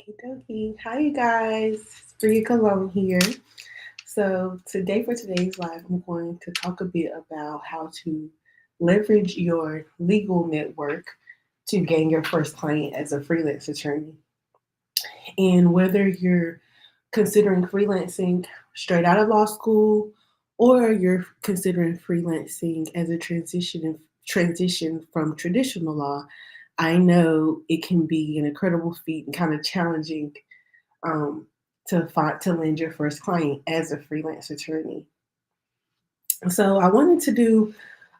Okie dokie. Hi, you guys. It's Bria Cologne here. So, today for today's live, I'm going to talk a bit about how to leverage your legal network to gain your first client as a freelance attorney. And whether you're considering freelancing straight out of law school or you're considering freelancing as a transition from traditional law, I know it can be an incredible feat and kind of challenging um, to land your first client as a freelance attorney. So I wanted to do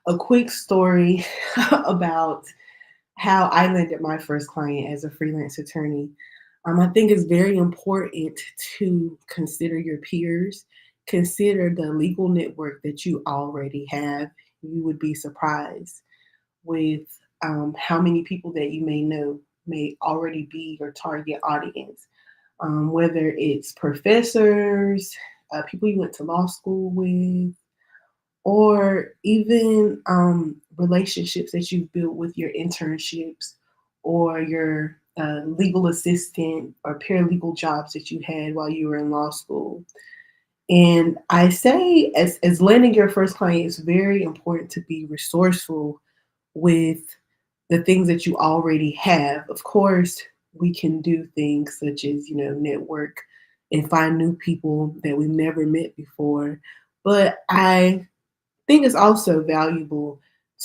a quick story about how I landed my first client as a freelance attorney. I think it's very important to consider your peers, consider the legal network that you already have. You would be surprised with how many people that you may know may already be your target audience, whether it's professors, people you went to law school with, or even relationships that you've built with your internships or your legal assistant or paralegal jobs that you had while you were in law school. And I say, as landing your first client, it's very important to be resourceful with the things that you already have. Of course, we can do things such as, network and find new people that we've never met before. But I think it's also valuable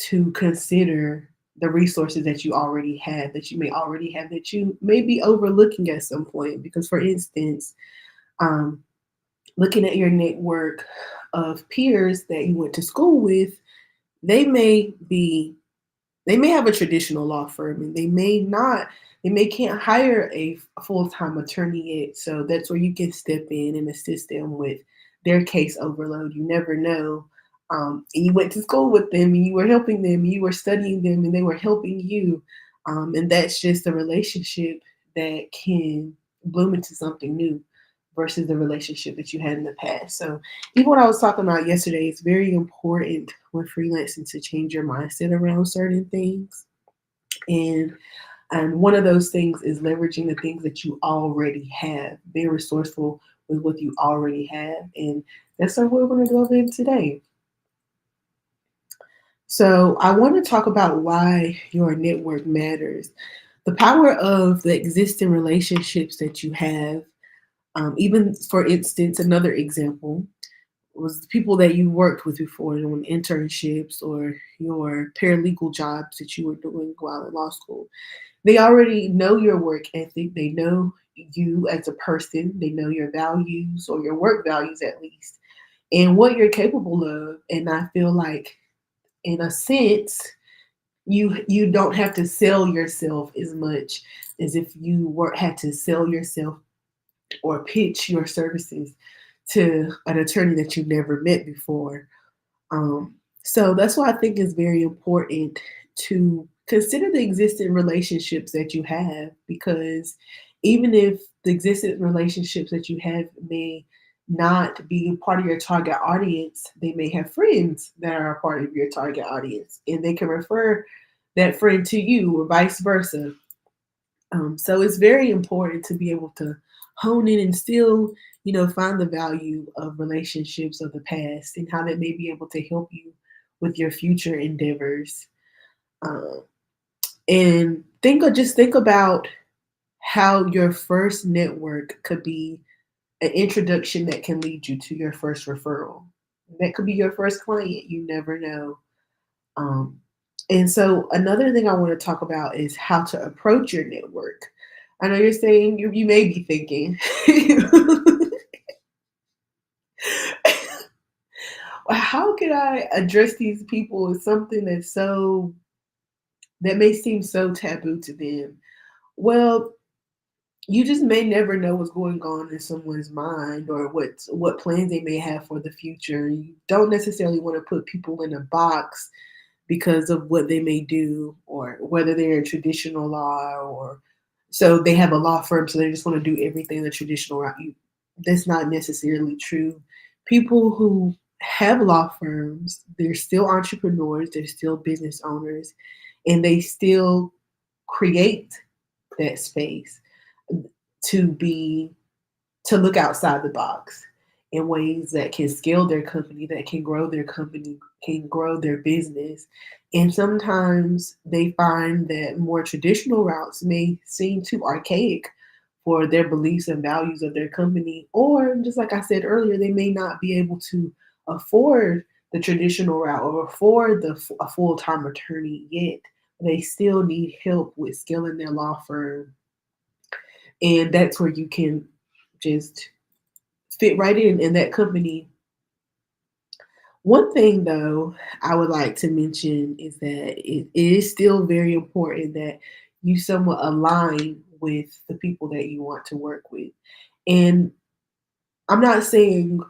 to consider the resources that you already have, that you may already have, that you may be overlooking at some point. Because, for instance, um, looking at your network of peers that you went to school with, they may be they may have a traditional law firm and they may can't hire a full-time attorney yet. So that's where you can step in and assist them with their case overload. You never know. And you went to school with them and you were helping them, you were studying them and they were helping you. And that's just a relationship that can bloom into something new versus the relationship that you had in the past. So even what I was talking about yesterday, it's very important when freelancing to change your mindset around certain things. And one of those things is leveraging the things that you already have, being resourceful with what you already have. And that's what we're going to go over today. So I want to talk about why your network matters. The power of the existing relationships that you have. Even for instance, another example was the people that you worked with before doing internships or your paralegal jobs that you were doing while in law school. They already know your work ethic. They know you as a person. They know your values or your work values at least, and what you're capable of. And I feel like, in a sense, you don't have to sell yourself as much as if you were had to sell yourself or pitch your services to an attorney that you've never met before. Um, so that's why I think it's very important to consider the existing relationships that you have, because even if the existing relationships that you have may not be part of your target audience, they may have friends that are a part of your target audience and they can refer that friend to you or vice versa. So it's very important to be able to hone in and still, find the value of relationships of the past and how that may be able to help you with your future endeavors. Um, and think about how your first network could be an introduction that can lead you to your first referral. That could be your first client. You never know. Um, and so another thing I want to talk about is how to approach your network. I know you're saying you may be thinking, well, how can I address these people with something that may seem so taboo to them? Well, you just may never know what's going on in someone's mind or what plans they may have for the future. You don't necessarily want to put people in a box because of what they may do or whether they're in traditional law, or so they have a law firm, so they just want to do everything the traditional route. That's not necessarily true. People who have law firms, they're still entrepreneurs, they're still business owners, and they still create that space to be to look outside the box in ways that can scale their company, that can grow their company, can grow their business. And sometimes they find that more traditional routes may seem too archaic for their beliefs and values of their company. Or, just like I said earlier, they may not be able to afford the traditional route or afford a full time attorney yet. They still need help with scaling their law firm. And that's where you can just fit right in that company. One thing, though, I would like to mention is that it is still very important that you somewhat align with the people that you want to work with. And I'm not saying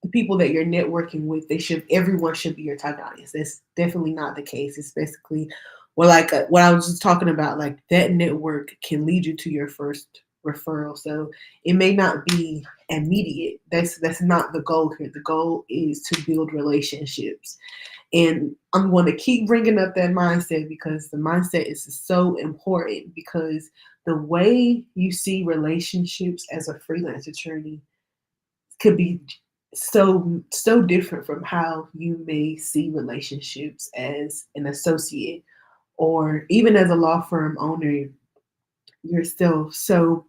the people that you're networking with, everyone should be your target audience. That's definitely not the case. It's basically, well, like what I was just talking about, like that network can lead you to your first referral. So it may not be immediate. That's not the goal here. The goal is to build relationships. And I'm going to keep bringing up that mindset because the mindset is so important, because the way you see relationships as a freelance attorney could be so different from how you may see relationships as an associate or even as a law firm owner yourself. So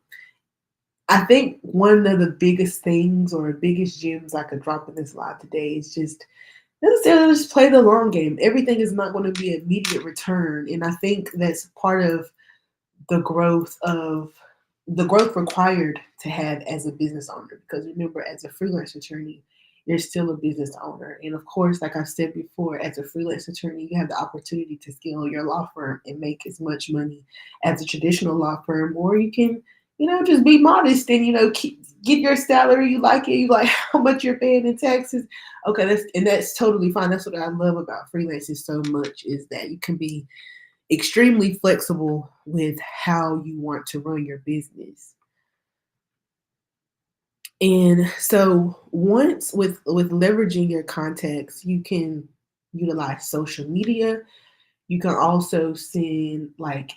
I think one of the biggest things or biggest gems I could drop in this live today is just necessarily just play the long game. Everything is not going to be immediate return. And I think that's part of the growth of the growth required to have as a business owner. Because remember, as a freelance attorney, you're still a business owner. And of course, like I've said before, as a freelance attorney, you have the opportunity to scale your law firm and make as much money as a traditional law firm, or you can, just be modest and, get your salary. You like it. You like how much you're paying in taxes. Okay. That's totally fine. That's what I love about freelancing so much, is that you can be extremely flexible with how you want to run your business. And so once with leveraging your contacts, you can utilize social media. You can also send like,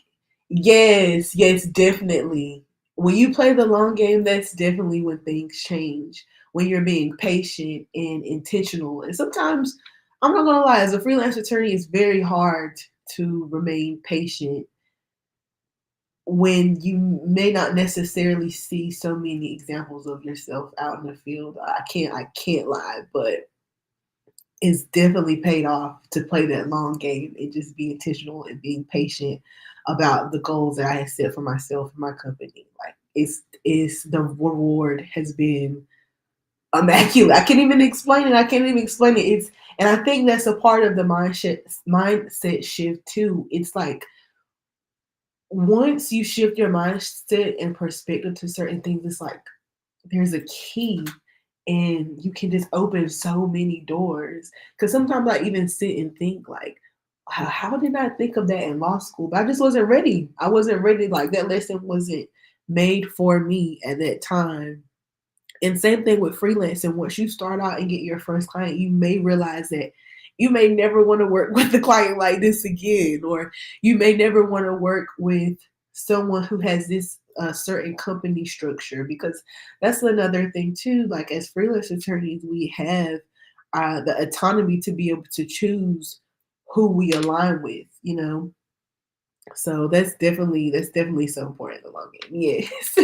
yes, definitely. When you play the long game, that's definitely when things change. When you're being patient and intentional. And sometimes, I'm not gonna lie, as a freelance attorney, it's very hard to remain patient when you may not necessarily see so many examples of yourself out in the field. I can't lie, but it's definitely paid off to play that long game and just be intentional and being patient about the goals that I had set for myself and my company. Like it's the reward has been immaculate. I can't even explain it. I can't even explain it. And I think that's a part of the mindset shift too. It's like once you shift your mindset and perspective to certain things, it's like there's a key and you can just open so many doors. Because sometimes I even sit and think like, how did I think of that in law school? But I just wasn't ready. I wasn't ready. Like that lesson wasn't made for me at that time. And same thing with freelancing. Once you start out and get your first client, you may realize that you may never want to work with a client like this again, or you may never want to work with someone who has this certain company structure, because that's another thing too. Like as freelance attorneys, we have the autonomy to be able to choose who we align with. So that's definitely so important in the long game. Yes.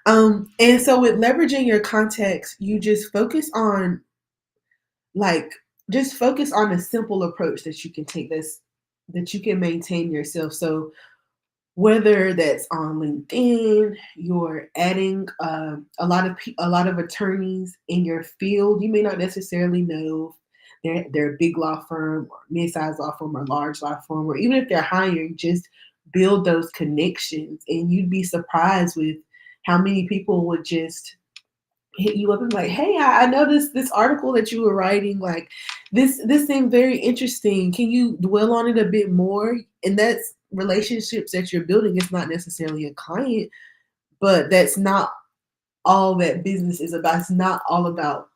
And so with leveraging your contacts, you just like focus on a simple approach that you can take that you can maintain yourself. So whether that's on LinkedIn, you're adding a lot of attorneys in your field. You may not necessarily know if they're a big law firm or mid-sized law firm or large law firm, or even if they're hiring, just build those connections, and you'd be surprised with how many people would just hit you up and be like, hey, I noticed this article that you were writing, like this seemed very interesting. Can you dwell on it a bit more? And that's relationships that you're building. It's not necessarily a client, but that's not all that business is about. It's not all about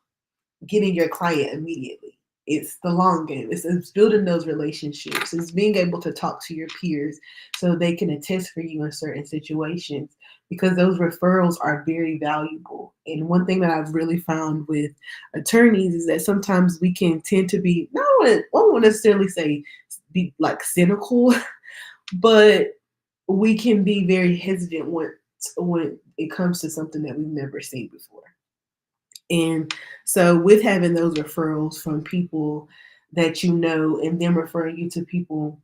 getting your client immediately. It's the long game. It's building those relationships. It's being able to talk to your peers so they can attest for you in certain situations, because those referrals are very valuable. And one thing that I've really found with attorneys is that sometimes we can tend to be, no, I won't necessarily say be like cynical, but we can be very hesitant when it comes to something that we've never seen before. And so with having those referrals from people that you know and them referring you to people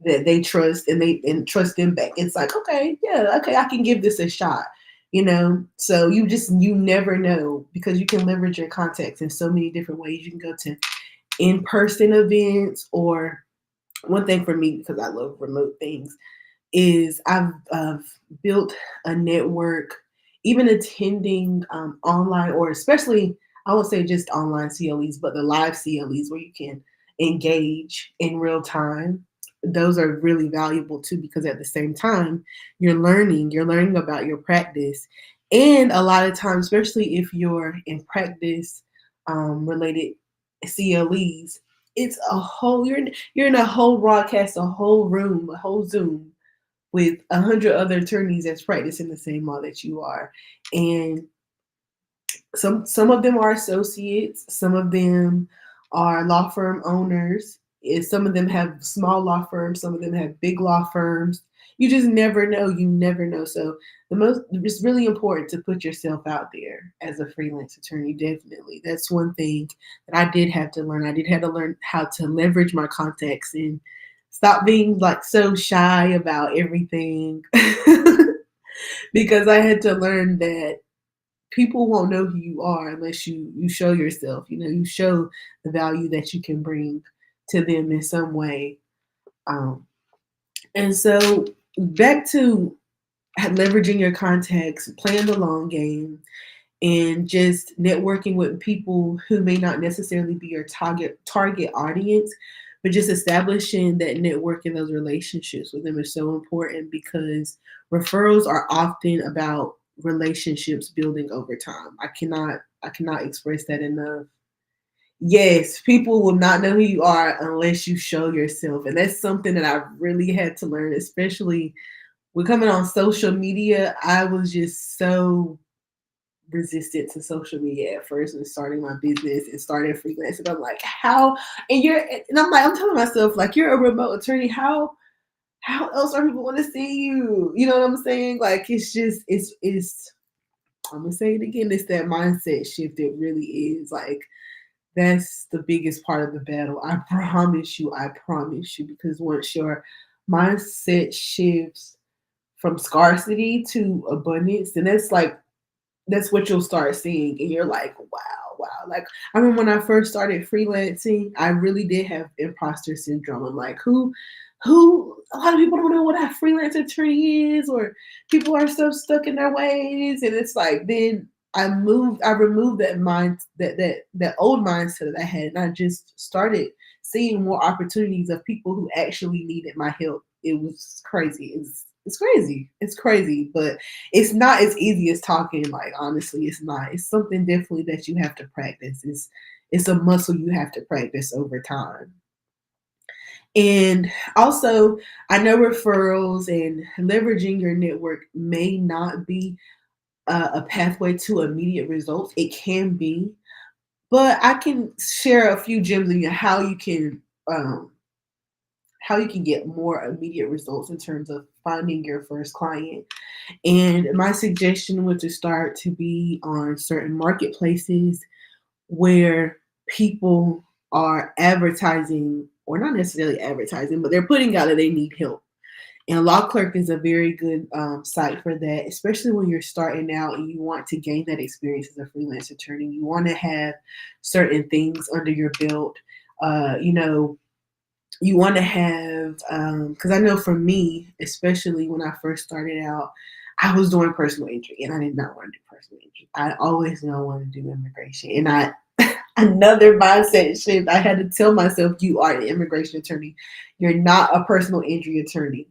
that they trust and they and trust them back, it's like, okay, yeah, okay, I can give this a shot. So you never know, because you can leverage your contacts in so many different ways. You can go to in-person events, or one thing for me, because I love remote things, is I've built a network, even attending online, or especially, I won't say just online CLEs, but the live CLEs where you can engage in real time. Those are really valuable too, because at the same time, you're learning about your practice. And a lot of times, especially if you're in practice related CLEs, it's a whole, you're in a whole broadcast, a whole room, a whole Zoom with 100 other attorneys that's practicing the same law that you are. And some of them are associates, some of them are law firm owners, and some of them have small law firms, some of them have big law firms. You just never know. You never know. So it's really important to put yourself out there as a freelance attorney. Definitely, that's one thing that I did have to learn. I did have to learn how to leverage my contacts and stop being like so shy about everything, because I had to learn that people won't know who you are unless you show yourself. You show the value that you can bring to them in some way. Um, and so back to leveraging your contacts, playing the long game, and just networking with people who may not necessarily be your target audience, but just establishing that network and those relationships with them is so important, because referrals are often about relationships building over time. I cannot express that enough. Yes, people will not know who you are unless you show yourself. And that's something that I really had to learn, especially with coming on social media. I was just so resistant to social media at first and starting my business and starting freelancing. I'm like, how? And I'm telling myself, like, you're a remote attorney. How else are people going to see you? You know what I'm saying? Like, it's just it's. I'm gonna say it again. It's that mindset shift. It really is like, that's the biggest part of the battle. I promise you. I promise you. Because once your mindset shifts from scarcity to abundance, then that's what you'll start seeing. And you're like, wow. Like, I remember when I first started freelancing, I really did have imposter syndrome. I'm like, a lot of people don't know what a freelance attorney is, or people are so stuck in their ways. And it's like, then I removed that that old mindset that I had, and I just started seeing more opportunities of people who actually needed my help. It was crazy. It's crazy. It's crazy, but it's not as easy as talking. Like, honestly, it's not. It's something definitely that you have to practice. It's a muscle you have to practice over time. And also, I know referrals and leveraging your network may not be a pathway to immediate results. It can be, but I can share a few gems in um, how you can get more immediate results in terms of finding your first client. And my suggestion was to start to be on certain marketplaces where people are advertising, or not necessarily advertising, but they're putting out that they need help. And Law Clerk is a very good site for that, especially when you're starting out and you want to gain that experience as a freelance attorney. You want to have certain things under your belt. You know, you want to have, because I know for me, especially when I first started out, I was doing personal injury, and I did not want to do personal injury. I always knew I wanted to do immigration. And another mindset shift, I had to tell myself, you are an immigration attorney. You're not a personal injury attorney.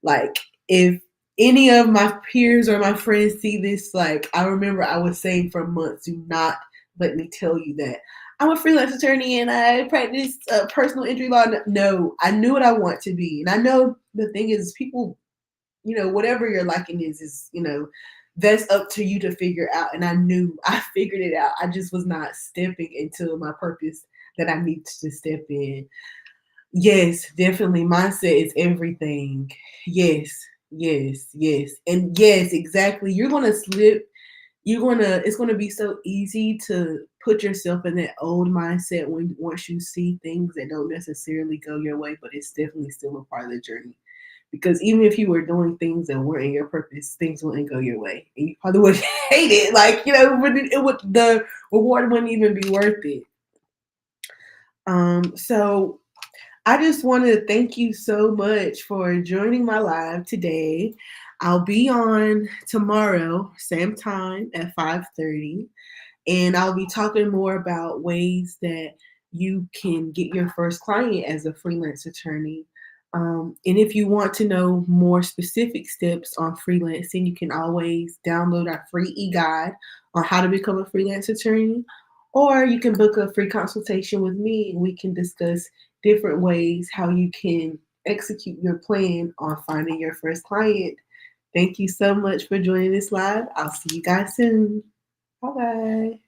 Like, if any of my peers or my friends see this, like, I remember I was saying for months, do not let me tell you that I'm a freelance attorney and I practice personal injury law. No, I knew what I want to be. And I know the thing is, people, whatever your liking is, that's up to you to figure out. And I knew I figured it out. I just was not stepping into my purpose that I need to step in. Yes, definitely. Mindset is everything. Yes, yes, yes. And yes, exactly. You're going to slip. It's going to be so easy to put yourself in that old mindset when once you see things that don't necessarily go your way, but it's definitely still a part of the journey. Because even if you were doing things that weren't your purpose, things wouldn't go your way. And you probably would hate it. Like, the reward wouldn't even be worth it. So I just wanted to thank you so much for joining my live today. I'll be on tomorrow, same time at 5:30, and I'll be talking more about ways that you can get your first client as a freelance attorney. And if you want to know more specific steps on freelancing, you can always download our free e-guide on how to become a freelance attorney, or you can book a free consultation with me and we can discuss different ways how you can execute your plan on finding your first client. Thank you so much for joining this live. I'll see you guys soon. Bye bye.